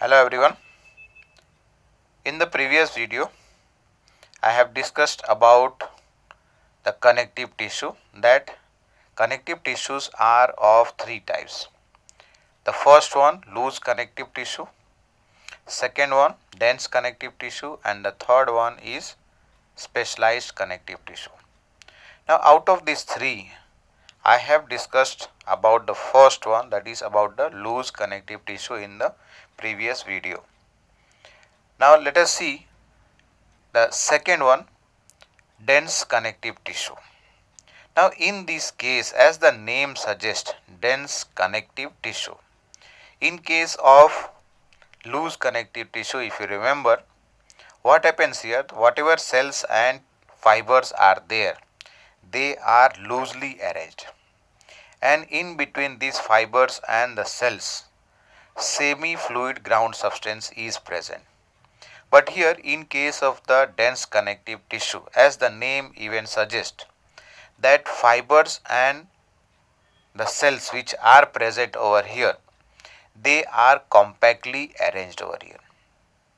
Hello everyone. In the previous video, I have discussed about the connective tissue, that connective tissues are of three types. The first one, loose connective tissue, second one, dense connective tissue, and the third one is specialized connective tissue. Now out of these three, I have discussed about the first one, that is about the loose connective tissue in the previous video. Now let us see the second one, dense connective tissue. Now in this case, as the name suggests, dense connective tissue. In case of loose connective tissue, if you remember, what happens here, whatever cells and fibers are there, they are loosely arranged, and in between these fibers and the cells, semi-fluid ground substance is present. But here in case of the dense connective tissue, as the name even suggests, that fibers and the cells which are present over here, they are compactly arranged over here.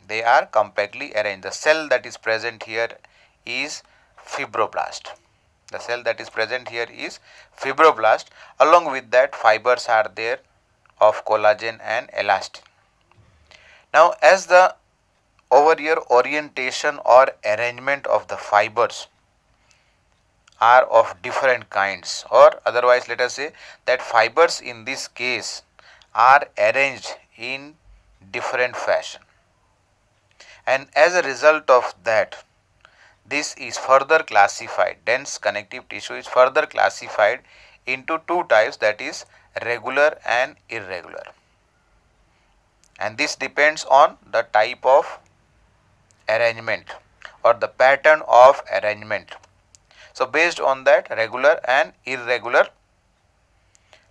They are compactly arranged. The cell that is present here is fibroblast. The cell that is present here is fibroblast. Along with that, fibers are there of collagen and elastin. Now, as the over here orientation or arrangement of the fibers are of different kinds, or otherwise let us say that fibers in this case are arranged in different fashion, and as a result of that, this is further classified, dense connective tissue is further classified into two types, that is regular and irregular, and this depends on the type of arrangement or the pattern of arrangement. So based on that, regular and irregular.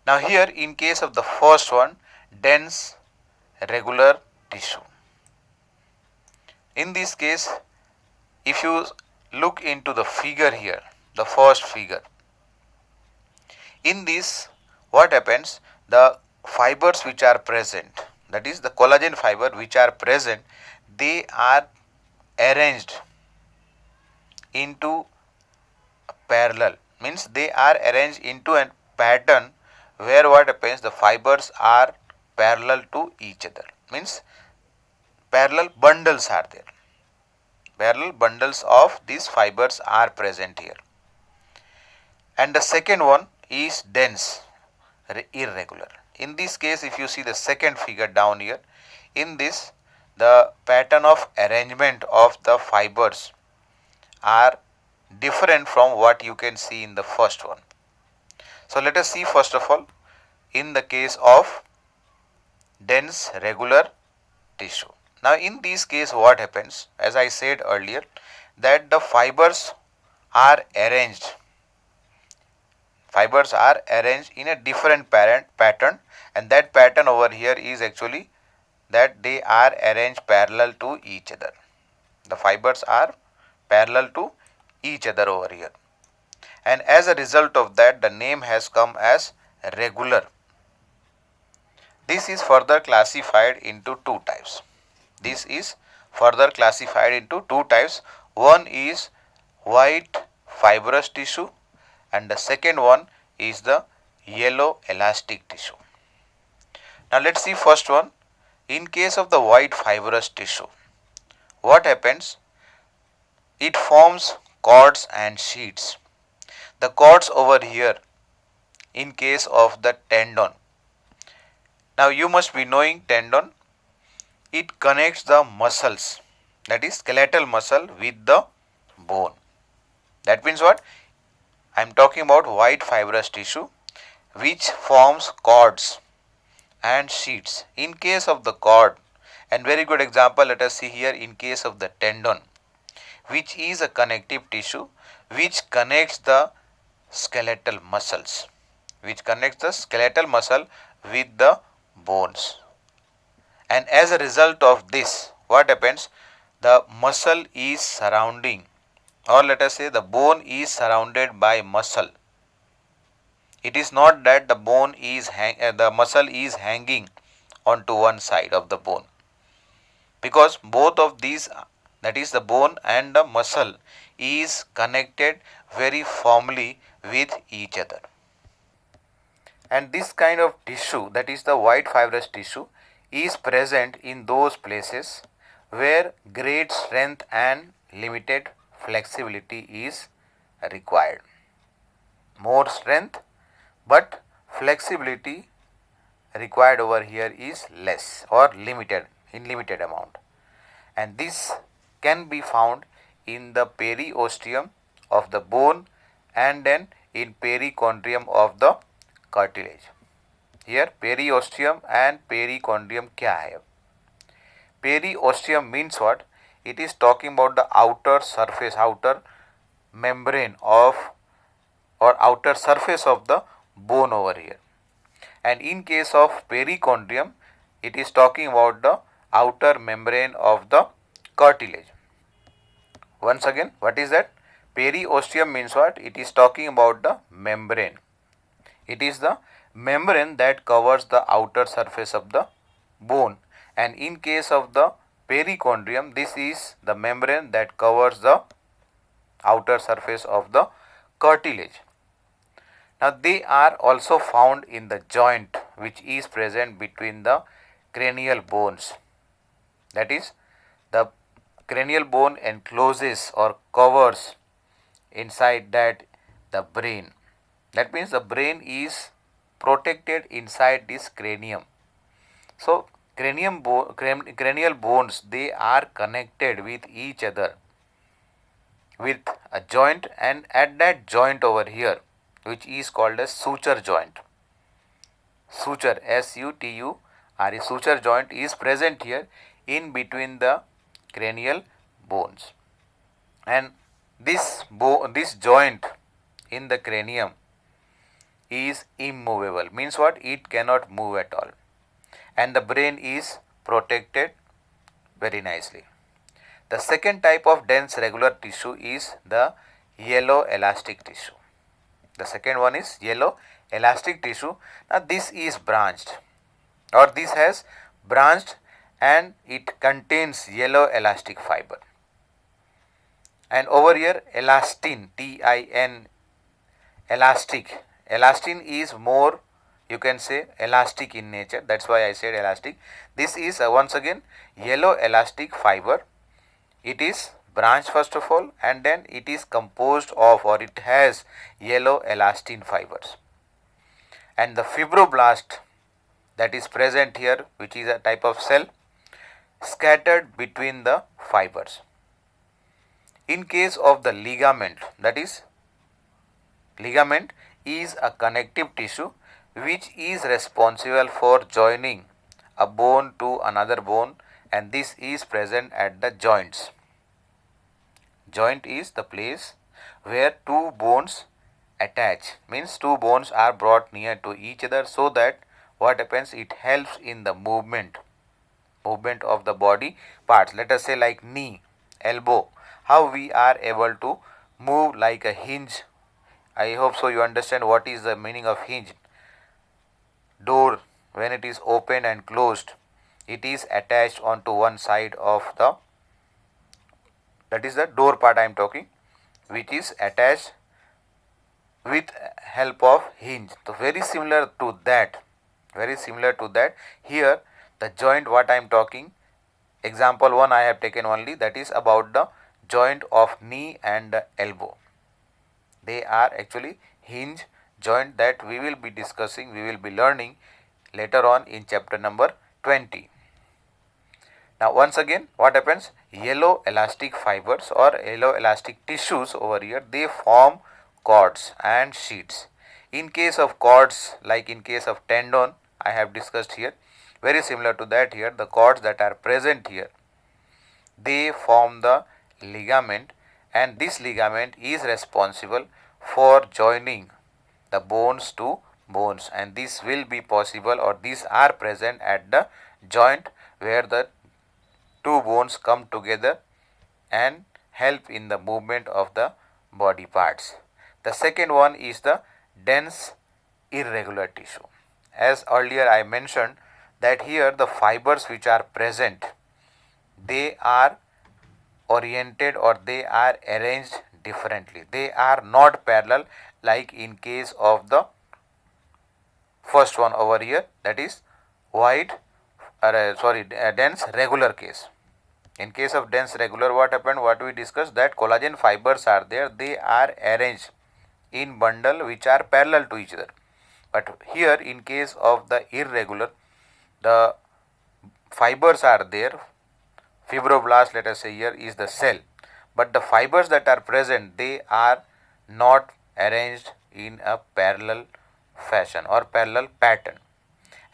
Now here in case of the first one, dense regular tissue. In this case, if you look into the figure here, the first figure, in this what happens, the fibers which are present, that is the collagen fiber which are present, they are arranged into parallel, means they are arranged into a pattern where what happens, the fibers are parallel to each other, means parallel bundles are there, parallel bundles of these fibers are present here. And the second one is dense irregular. In this case, if you see the second figure down here, in this the pattern of arrangement of the fibers are different from what you can see in the first one. So let us see first of all in the case of dense regular tissue. Now in this case what happens, as I said earlier, that the fibers are arranged in a different pattern, and that pattern over here is actually that they are arranged parallel to each other. The fibers are parallel to each other over here, and as a result of that, the name has come as regular. This is further classified into two types. This is further classified into two types. One is white fibrous tissue, and the second one is the yellow elastic tissue. Now let's see first one. In case of the white fibrous tissue, what happens? It forms cords and sheets. The cords over here in case of the tendon. Now you must be knowing tendon. It connects the muscles, that is skeletal muscle, with the bone. That means what? I am talking about white fibrous tissue which forms cords and sheets. In case of the cord, and very good example, let us see here in case of the tendon, which is a connective tissue which connects the skeletal muscles, with the bones. And as a result of this, what happens? The muscle is surrounding, or let us say the bone is surrounded by muscle. It is not that the muscle is hanging onto one side of the bone. because both of these, that is the bone and the muscle, is connected very firmly with each other. And this kind of tissue, that is the white fibrous tissue, is present in those places where great strength and limited flexibility is required. More strength but flexibility required over here is less or limited, in limited amount, and this can be found in the periosteum of the bone and then in perichondrium of the cartilage. Here periosteum and perichondrium क्या है? Periosteum means what? It is talking about the outer surface, outer membrane of or outer surface of the bone over here. And in case of perichondrium, it is talking about the outer membrane of the cartilage. Once again, what is that? Periosteum means what? It is talking about the membrane. It is the membrane that covers the outer surface of the bone, and in case of the perichondrium, this is the membrane that covers the outer surface of the cartilage. Now they are also found in the joint which is present between the cranial bones. That is, the cranial bone encloses or covers inside that the brain. That means the brain is protected inside this cranium. So cranial bones, they are connected with each other with a joint, and at that joint over here, which is called as suture joint. Suture, S-U-T-U-R-E, suture joint is present here in between the cranial bones. And this joint in the cranium is immovable. Means what? It cannot move at all. And the brain is protected very nicely. The second type of dense regular tissue is the yellow elastic tissue. The second one is yellow elastic tissue. Now this is branched, or this has branched, and it contains yellow elastic fiber. And over here elastin, T-I-N, elastic. Elastin is more, you can say, elastic in nature. That's why I said elastic. This is once again yellow elastic fiber. It is branched first of all, and then it is composed of, or it has yellow elastin fibers. And the fibroblast that is present here, which is a type of cell, scattered between the fibers. In case of the ligament, that is, ligament is a connective tissue which is responsible for joining a bone to another bone, and this is present at the joints. Joint is the place where two bones attach, means two bones are brought near to each other, so that what happens, it helps in the movement of the body parts. Let us say like knee, elbow, how we are able to move like a hinge. I hope so you understand what is the meaning of hinge. Door, when it is open and closed, it is attached onto one side of the, that is the door part I am talking, which is attached with help of hinge. So very similar to that, here the joint what I am talking, example one I have taken only, that is about the joint of knee and the elbow. They are actually hinge joint that we will be discussing, we will be learning later on in chapter number 20. Now once again, what happens, yellow elastic fibers or yellow elastic tissues over here, they form cords and sheets. In case of cords, like in case of tendon, I have discussed here, very similar to that here, the cords that are present here, they form the ligament, and this ligament is responsible for joining the bones to bones, and this will be possible, or these are present at the joint where the two bones come together and help in the movement of the body parts. The second one is the dense irregular tissue. As earlier I mentioned that here the fibers which are present, they are oriented or they are arranged differently. They are not parallel like in case of the first one over here, that is wide dense regular case. In case of dense regular, what happened, what we discussed, that collagen fibers are there, they are arranged in bundle which are parallel to each other. But here in case of the irregular, the fibers are there, fibroblast, let us say here is the cell, but the fibers that are present, they are not arranged in a parallel fashion or parallel pattern,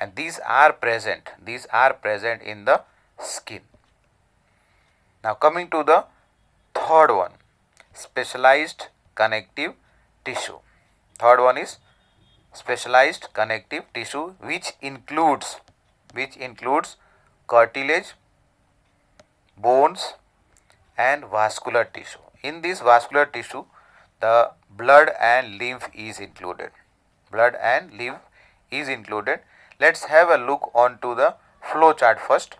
and these are present in the skin. Now coming to the third one, specialized connective tissue. Third one is specialized connective tissue, which includes cartilage, bones and vascular tissue. In this vascular tissue, the blood and lymph is included. Let's have a look onto the flow chart first.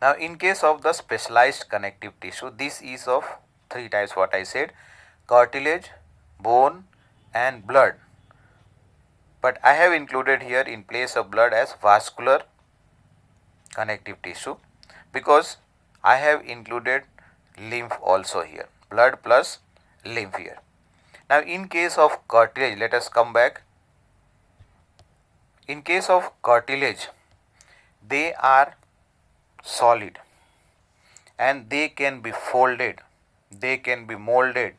Now in case of the specialized connective tissue, this is of three types, what I said, cartilage, bone and blood. But I have included here in place of blood as vascular connective tissue, because I have included lymph also here, blood plus lymph here. Now in case of cartilage, let us come back. In case of cartilage, they are solid and they can be folded, they can be molded.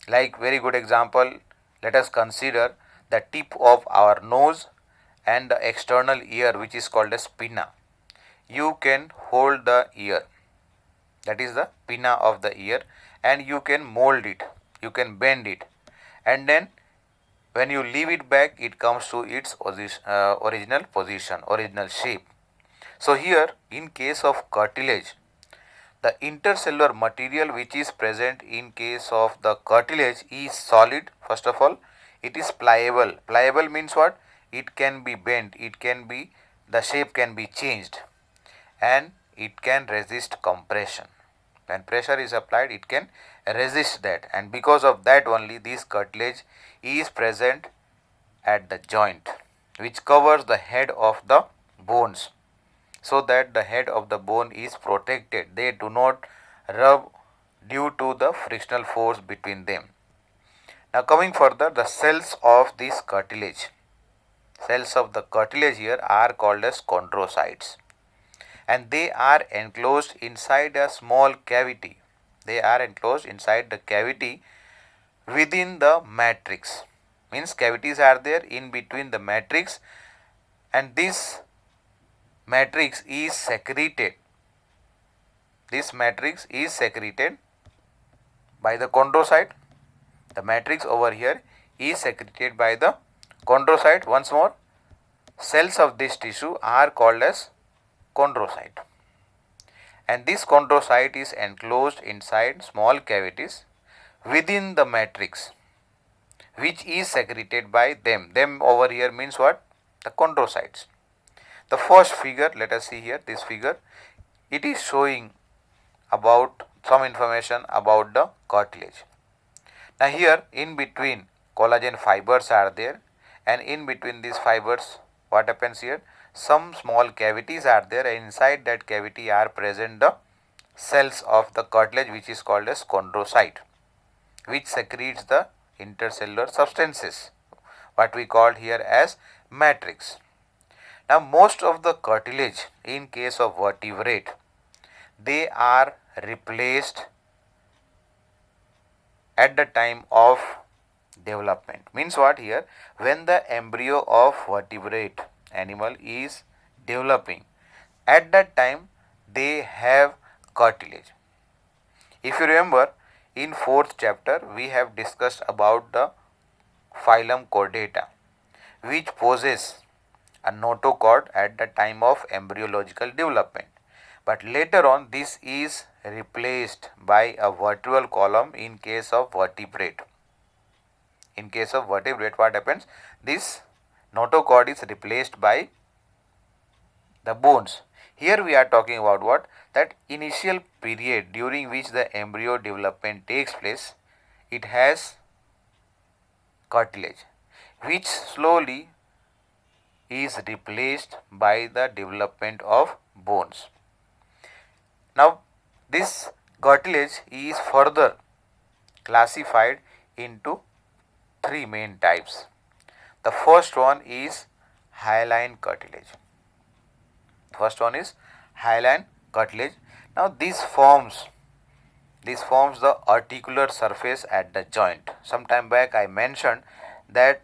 Like very good example, let us consider the tip of our nose and the external ear, which is called as pinna. You can hold the ear, that is the pinna of the ear, and you can mold it, you can bend it, and then when you leave it back, it comes to its original position, original shape. So here in case of cartilage, the intercellular material which is present in case of the cartilage is solid. First of all, it is pliable. Pliable means what? It can be bent, the shape can be changed, and it can resist compression. When pressure is applied, it can resist that, and because of that only this cartilage is present at the joint which covers the head of the bones, so that the head of the bone is protected. They do not rub due to the frictional force between them. Now coming further, the cells of this cartilage, cells of the cartilage here are called as chondrocytes, and they are enclosed inside a small cavity. They are enclosed inside the cavity within the matrix. Means cavities are there in between the matrix, and this matrix is secreted. This matrix is secreted by the chondrocyte. The matrix over here is secreted by the chondrocyte. Once more, cells of this tissue are called as chondrocyte, and this chondrocyte is enclosed inside small cavities within the matrix, which is secreted by them. Them over here means what? The chondrocytes. The first figure, let us see here, this figure, it is showing about some information about the cartilage. Now here in between collagen fibers are there, and in between these fibers, what happens here? Some small cavities are there, and inside that cavity are present the cells of the cartilage, which is called as chondrocyte, which secretes the intercellular substances, what we call here as matrix. Now most of the cartilage in case of vertebrate, they are replaced at the time of development. Means what here? When the embryo of vertebrate animal is developing, at that time they have cartilage. If you remember, in 4th chapter we have discussed about the phylum Chordata, which possess a notochord at the time of embryological development, but later on this is replaced by a vertebral column in case of vertebrate. In case of vertebrate, what happens? This notochord is replaced by the bones. Here we are talking about what? That initial period during which the embryo development takes place, it has cartilage which slowly is replaced by the development of bones. Now, this cartilage is further classified into three main types. The first one is hyaline cartilage. First one is hyaline cartilage. Now, this forms the articular surface at the joint. Some time back I mentioned that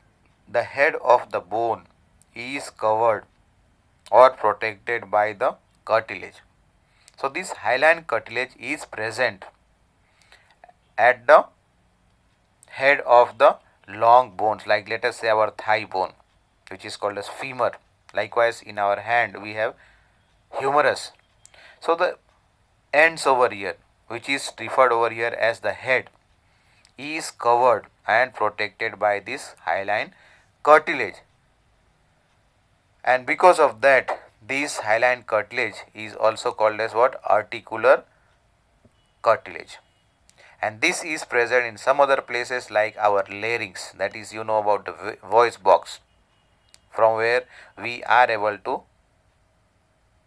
the head of the bone is covered or protected by the cartilage. So, this hyaline cartilage is present at the head of the long bones, like let us say our thigh bone, which is called as femur. Likewise, in our hand we have humerus. So, the ends over here, which is referred over here as the head, is covered and protected by this hyaline cartilage. And because of that, this hyaline cartilage is also called as what? Articular cartilage. And this is present in some other places like our larynx, that is, you know about the voice box, from where we are able to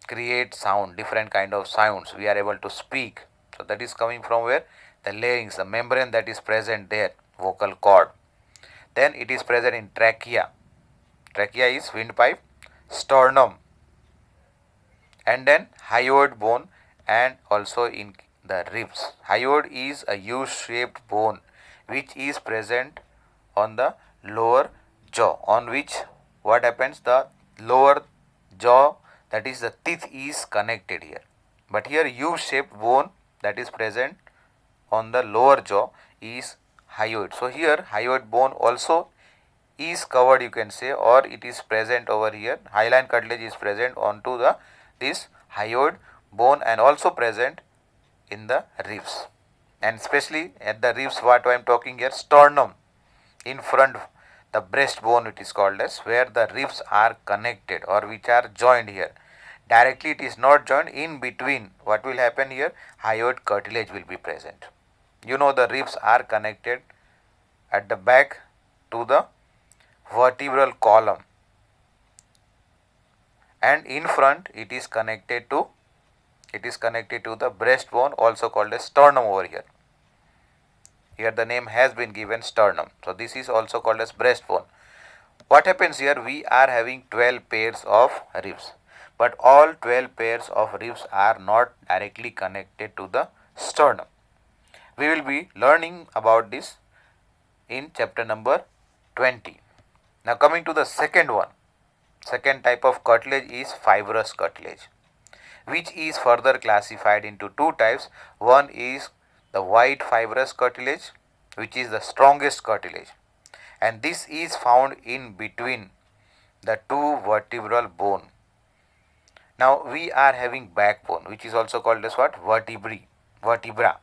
create sound, different kind of sounds, we are able to speak. So, that is coming from where? The larynx, the membrane that is present there, vocal cord. Then it is present in trachea. Trachea is windpipe, sternum, and then hyoid bone, and also in the ribs. Hyoid is a U-shaped bone which is present on the lower jaw, on which what happens? The lower jaw, that is the teeth, is connected here. But here U-shaped bone that is present on the lower jaw is hyoid. So, here hyoid bone also is covered, you can say, or it is present over here. Hyaline cartilage is present onto the this hyoid bone and also present in the ribs, and especially at the ribs, what I am talking here, sternum, in front, the breastbone it is called as, where the ribs are connected or which are joined here. Directly it is not joined, in between what will happen here? Hyoid cartilage will be present. You know the ribs are connected at the back to the vertebral column, and in front it is connected to the breastbone, also called as sternum over here. Here the name has been given sternum. So, this is also called as breastbone. What happens here? We are having 12 pairs of ribs, but all 12 pairs of ribs are not directly connected to the sternum. We will be learning about this in chapter number 20. Now, coming to the second one, second type of cartilage is fibrous cartilage, which is further classified into two types. One is the white fibrous cartilage, which is the strongest cartilage, and this is found in between the two vertebral bone. Now, we are having backbone, which is also called as what? Vertebra.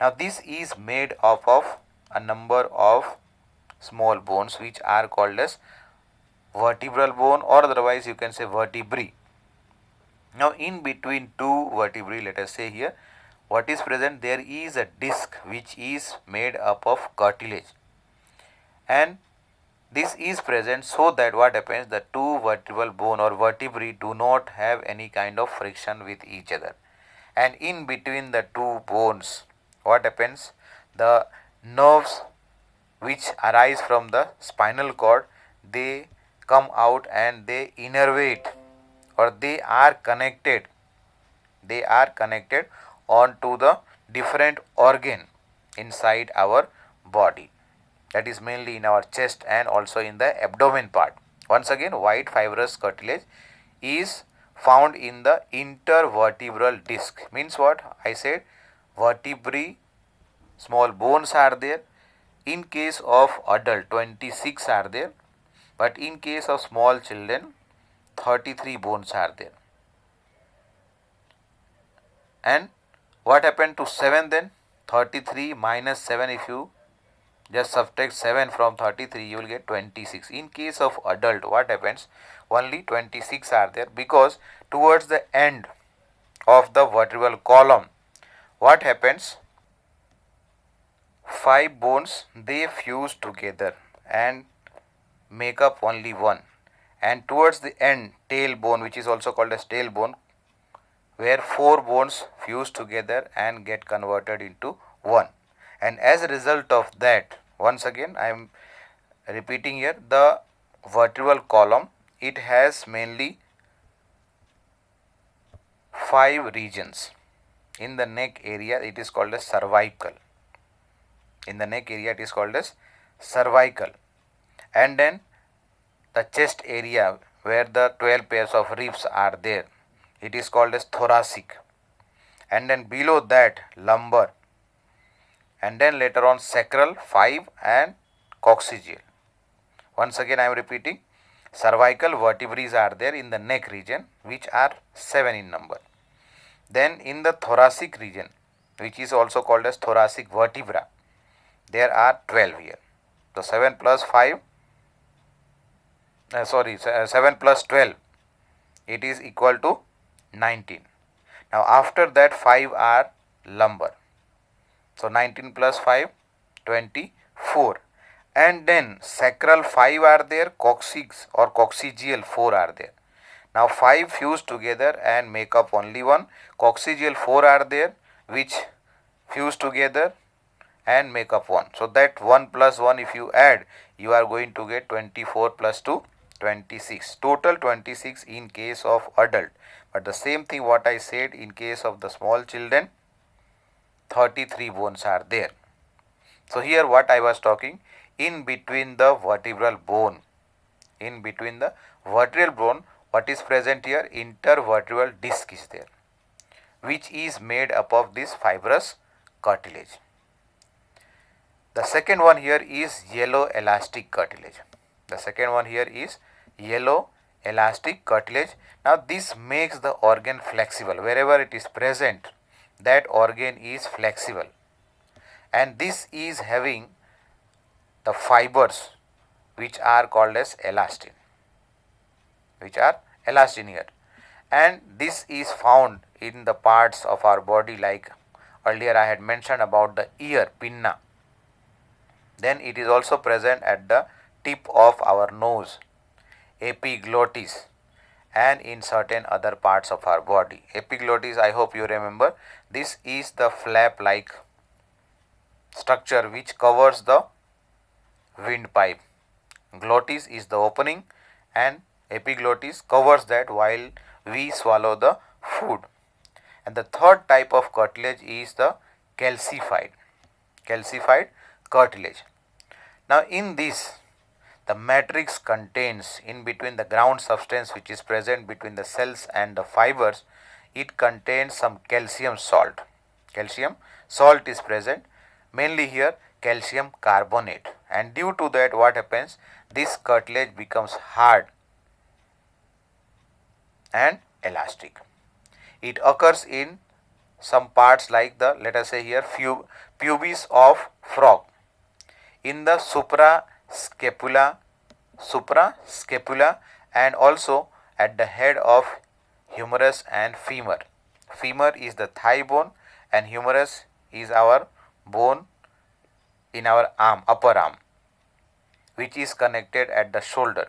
Now, this is made up of a number of small bones which are called as vertebral bone, or otherwise you can say vertebrae. Now, in between two vertebrae, let us say here, what is present? There is a disc which is made up of cartilage, and this is present so that what happens? The two vertebral bone or vertebrae do not have any kind of friction with each other, and in between the two bones, what happens? The nerves which arise from the spinal cord, they come out and they innervate, or they are connected onto the different organ inside our body, that is mainly in our chest and also in the abdomen part. Once again, white fibrous cartilage is found in the intervertebral disc. Means what? I said vertebrae, small bones are there. In case of adult, 26 are there, but in case of small children, 33 bones are there. And what happened to 7 then? 33 minus 7, if you just subtract 7 from 33, you will get 26. In case of adult, what happens? Only 26 are there, because towards the end of the vertebral column, what happens? 5 bones, they fuse together and make up only one, and towards the end, tailbone, which is also called as tailbone, where 4 bones fuse together and get converted into one. And as a result of that, once again I am repeating here, the vertebral column, it has mainly 5 regions. In the neck area, it is called as cervical. In the neck area, it is called as cervical. And then the chest area, where the 12 pairs of ribs are there, it is called as thoracic. And then below that, lumbar. And then later on, sacral, 5, and coccygeal. Once again I am repeating, cervical vertebrae are there in the neck region, which are 7 in number. Then in the thoracic region, which is also called as thoracic vertebra, there are 12 here. So 7 plus 5, 7 plus 12, it is equal to 19. Now after that, 5 are lumbar. So 19 plus 5, 24. And then sacral 5 are there, coccyx or coccygeal 4 are there. Now 5 fuse together and make up only one. Coccygeal 4 are there, which fuse together and make up 1. So that 1 plus 1, if you add, you are going to get 24 plus 2, 26. Total 26 in case of adult. But the same thing what I said in case of the small children, 33 bones are there. So here what I was talking, in between the vertebral bone, what is present here? Intervertebral disc is there, which is made up of this fibrous cartilage. The second one here is yellow elastic cartilage. Now this makes the organ flexible. Wherever it is present, that organ is flexible. And this is having the fibers which are called as elastin, here. And this is found in the parts of our body, like earlier I had mentioned about the ear, pinna. Then it is also present at the tip of our nose, epiglottis, and in certain other parts of our body. Epiglottis, I hope you remember, this is the flap like structure which covers the windpipe. Glottis is the opening and epiglottis covers that while we swallow the food. And the third type of cartilage is the calcified cartilage. Now in this, the matrix contains, in between the ground substance which is present between the cells and the fibers, it contains some calcium salt. Calcium salt is present, mainly here calcium carbonate, and due to that what happens, this cartilage becomes hard and elastic. It occurs in some parts like the, let us say here, pubis of frog, in the suprascapula, and also at the head of humerus and femur. Femur is the thigh bone and humerus is our bone in our arm, upper arm, which is connected at the shoulder.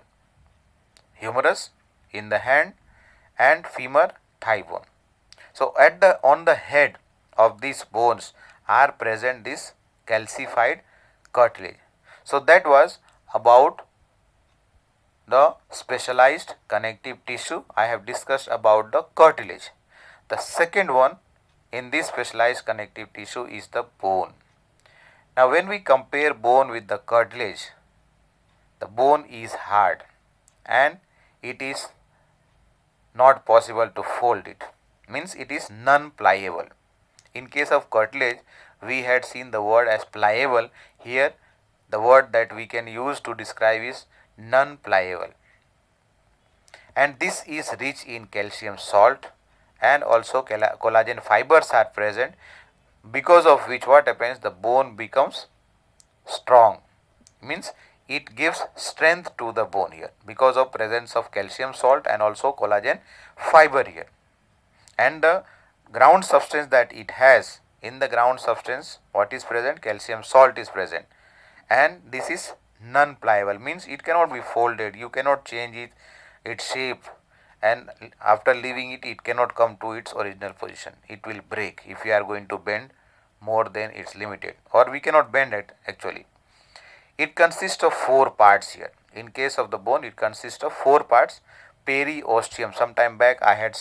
Humerus in the hand and femur, thigh bone. So on the head of these bones are present this calcified cartilage. So that was about the specialized connective tissue. I have discussed about the cartilage. The second one in this specialized connective tissue is the bone. Now when we compare bone with the cartilage, the bone is hard and it is not possible to fold it, means it is non-pliable. In case of cartilage, we had seen the word as pliable. Here the word that we can use to describe is non-pliable. And this is rich in calcium salt, and also collagen fibers are present, because of which what happens, the bone becomes strong, means it gives strength to the bone here because of presence of calcium salt and also collagen fiber here. And the ground substance that it has, in the ground substance what is present? Calcium salt is present, and this is non pliable, means it cannot be folded, you cannot change its shape, and after leaving it, it cannot come to its original position. It will break if you are going to bend more than its limited, or we cannot bend it actually. It consists of four parts here. In case of the bone, it consists of four parts. Periosteum, some time back I had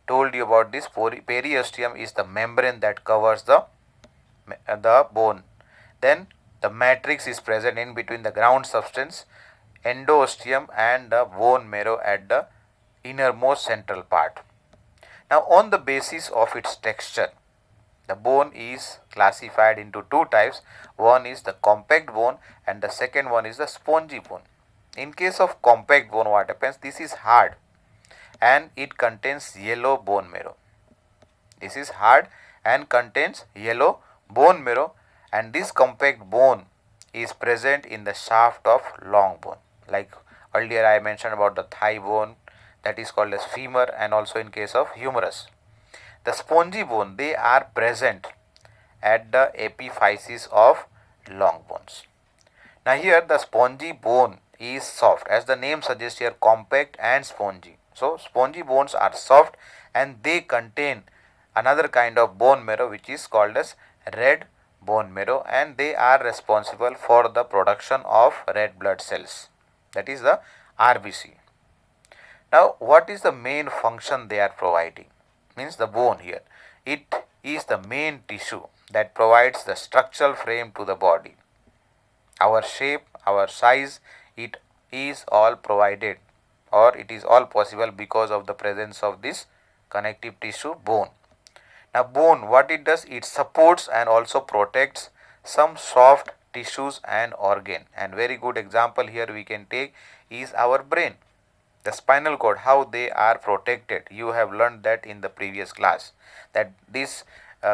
told you about this. Periosteum is the membrane that covers the bone. Then the matrix is present in between the ground substance, endosteum, and the bone marrow at the innermost central part. Now, on the basis of its texture, the bone is classified into two types. One is the compact bone and the second one is the spongy bone. In case of compact bone, what happens? This is hard and it contains yellow bone marrow. This is hard and contains yellow bone marrow, and this compact bone is present in the shaft of long bone. Like earlier I mentioned about the thigh bone, that is called as femur, and also in case of humerus. The spongy bone, they are present at the epiphysis of long bones. Now here the spongy bone is soft, as the name suggests here, compact and spongy. So spongy bones are soft and they contain another kind of bone marrow which is called as red bone marrow, and they are responsible for the production of red blood cells, that is the RBC. Now what is the main function they are providing? Means the bone here, it is the main tissue that provides the structural frame to the body. Our shape, our size, it is all provided, or it is all possible because of the presence of this connective tissue, bone. Now bone, what it does? It supports and also protects some soft tissues and organ, and very good example here we can take is our brain. The spinal cord, how they are protected, you have learned that in the previous class, that this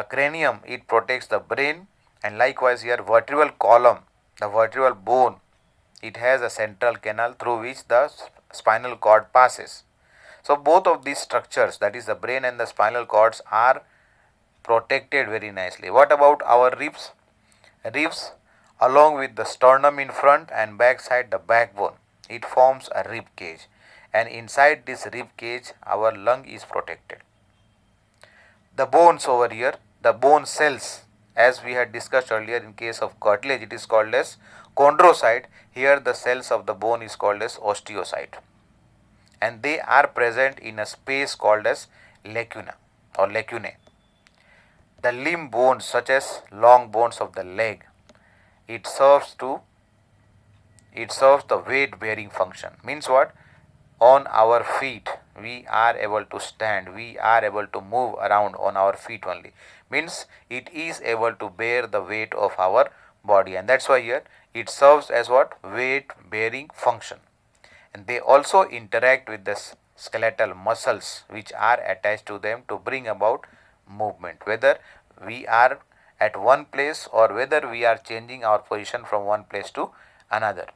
cranium, it protects the brain, and likewise here vertebral column, the vertebral bone, it has a central canal through which the spinal cord passes. So both of these structures, that is the brain and the spinal cords, are protected very nicely. What about our ribs? Ribs, along with the sternum in front and back side, the backbone, it forms a rib cage, and inside this rib cage our lung is protected. The bones over here, the bone cells, as we had discussed earlier, in case of cartilage it is called as chondrocyte. Here the cells of the bone is called as osteocyte, and they are present in a space called as lacuna or lacunae. The limb bones, such as long bones of the leg, it serves the weight bearing function. Means what? On our feet we are able to stand, we are able to move around on our feet only, means it is able to bear the weight of our body, and that's why here it serves as what? Weight bearing function. And they also interact with the skeletal muscles which are attached to them to bring about movement, whether we are at one place or whether we are changing our position from one place to another.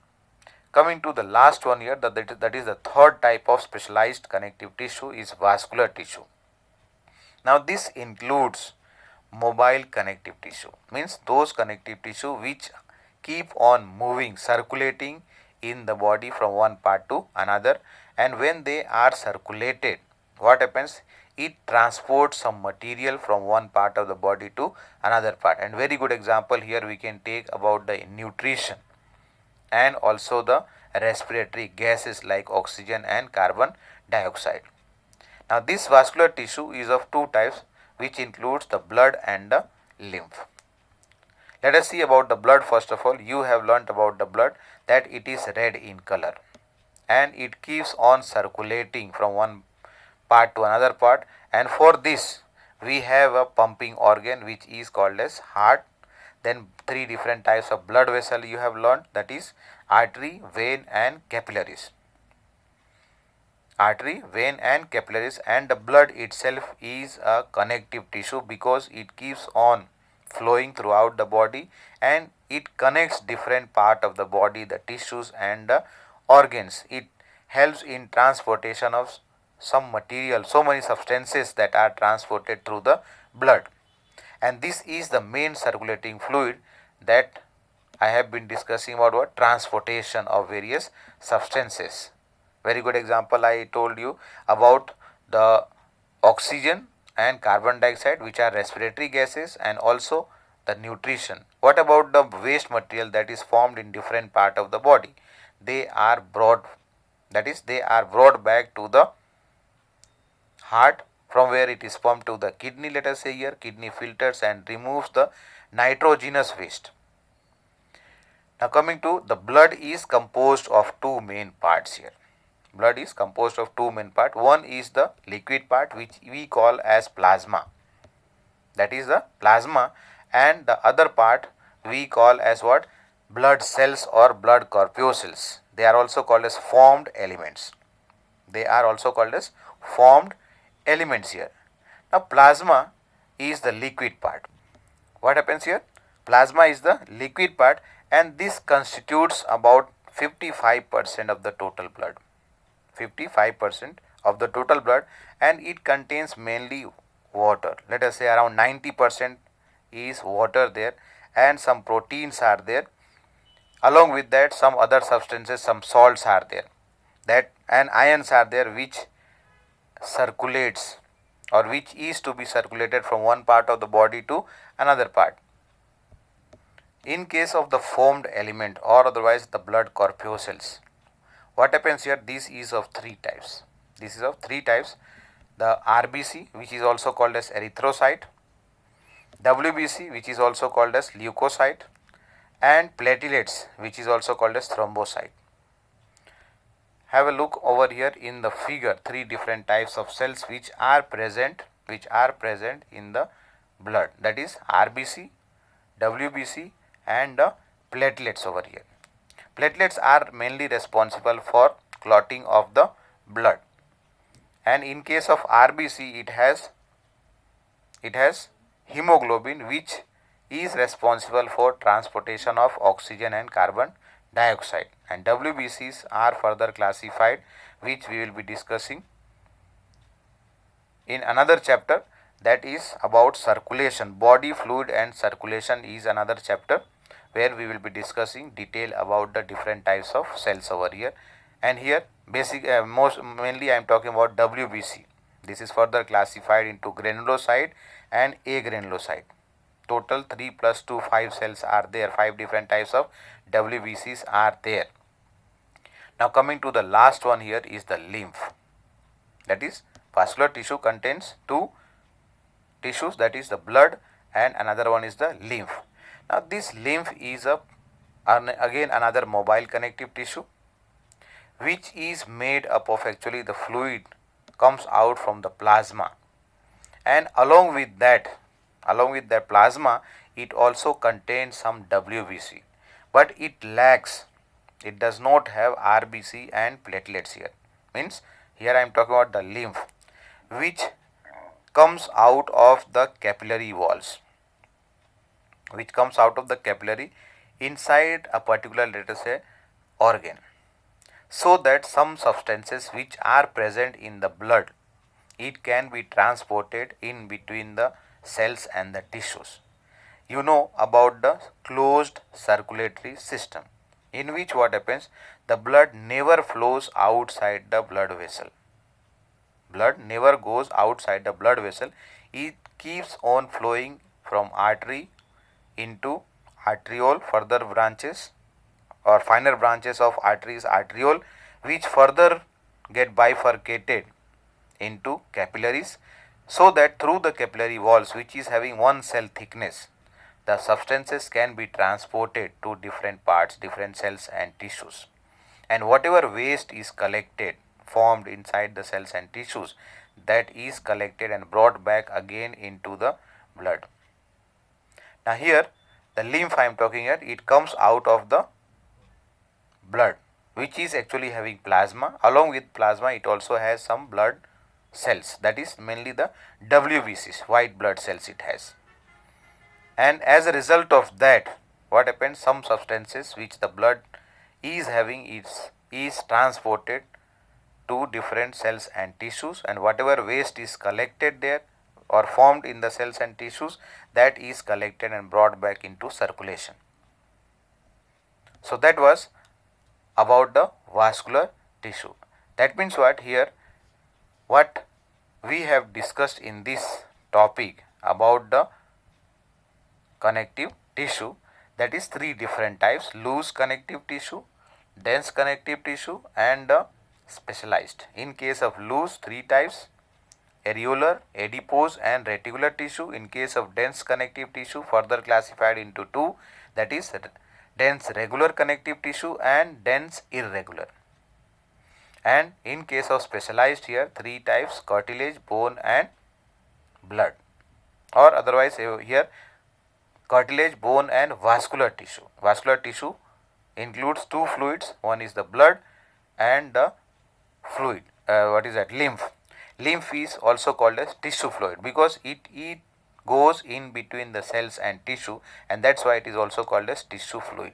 Coming to the last one here, that is the third type of specialized connective tissue, is vascular tissue. Now this includes mobile connective tissue, means those connective tissue which keep on moving, circulating in the body from one part to another, and when they are circulated, what happens? It transports some material from one part of the body to another part. And very good example here we can take about the nutrition and also the respiratory gases like oxygen and carbon dioxide. Now this vascular tissue is of two types, which includes the blood and the lymph. Let us see about the blood first of all. You have learnt about the blood, that it is red in color and it keeps on circulating from one part to another part, and for this we have a pumping organ which is called as heart. Then three different types of blood vessel you have learnt, that is artery, vein and capillaries. Artery, vein and capillaries, and the blood itself is a connective tissue because it keeps on flowing throughout the body, and it connects different part of the body, the tissues and the organs. It helps in transportation of some material, so many substances that are transported through the blood, and this is the main circulating fluid that I have been discussing about what transportation of various substances. Very good example I told you about the oxygen and carbon dioxide, which are respiratory gases, and also the nutrition. What about the waste material that is formed in different part of the body? They are brought, that is, they are brought back to the heart, from where it is pumped to the kidney, let us say here, kidney filters and removes the nitrogenous waste. Now coming to the blood is composed of two main parts here. Blood is composed of two main parts. One is the liquid part, which we call as plasma. That is the plasma, and the other part we call as what? Blood cells or blood corpuscles. They are also called as formed elements. They are also called as formed elements here. Now plasma is the liquid part. What happens here? Plasma is the liquid part, and this constitutes about 55% of the total blood. 55% of the total blood, and it contains mainly water. Let us say around 90% is water there, and some proteins are there. Along with that, some other substances, some salts are there, that and ions are there, which circulates or which is to be circulated from one part of the body to another part. In case of the formed element or otherwise the blood corpuscles, what happens here? This is of three types. This is of three types. The RBC, which is also called as erythrocyte, WBC, which is also called as leukocyte, and platelets, which is also called as thrombocyte. Have a look over here in the figure, three different types of cells which are present in the blood, that is RBC, WBC and the platelets over here. Platelets are mainly responsible for clotting of the blood, and in case of RBC it has hemoglobin, which is responsible for transportation of oxygen and carbon dioxide, and WBCs are further classified, which we will be discussing in another chapter, that is about circulation. Body fluid and circulation is another chapter where we will be discussing detail about the different types of cells over here. And here mainly I am talking about WBC. This is further classified into granulocyte and agranulocyte. Total 3 plus 2, 5 cells are there. 5 different types of WBCs are there. Now coming to the last one here is the lymph. That is, vascular tissue contains two tissues, that is the blood, and another one is the lymph. Now this lymph is again another mobile connective tissue, which is made up of actually the fluid comes out from the plasma, and along with that plasma, it also contains some WBC, but it does not have RBC and platelets here. Means here I am talking about the lymph, which comes out of the capillary walls, inside a particular, let us say, organ, so that some substances which are present in the blood, it can be transported in between the cells and the tissues. You know about the closed circulatory system, in which what happens, the blood never flows outside the blood vessel. Blood never goes outside the blood vessel. It keeps on flowing from artery into arteriole, further branches or finer branches of arteries, arteriole, which further get bifurcated into capillaries, so that through the capillary walls, which is having one cell thickness, the substances can be transported to different parts, different cells and tissues, and whatever waste is collected, formed inside the cells and tissues, that is collected and brought back again into the blood. Now here the lymph I am talking here, it comes out of the blood, which is actually having plasma. Along with plasma, it also has some blood cells, that is mainly the WBCs, white blood cells it has. and as a result of that, what happens, some substances which the blood is having is transported to different cells and tissues, and whatever waste is collected there or formed in the cells and tissues, that is collected and brought back into circulation. So that was about the vascular tissue. That means what, here what we have discussed in this topic about the connective tissue, that is three different types: loose connective tissue, dense connective tissue, and specialized. In case of loose, three types: areolar, adipose, and reticular tissue. In case of dense connective tissue, further classified into two, that is dense regular connective tissue and dense irregular. And in case of specialized, here three types: cartilage, bone, and blood, or otherwise here cartilage, bone, and vascular tissue. Vascular tissue includes two fluids, one is the blood and the fluid, what is that, lymph. Lymph is also called as tissue fluid because it goes in between the cells and tissue, and that's why it is also called as tissue fluid.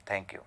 Thank you.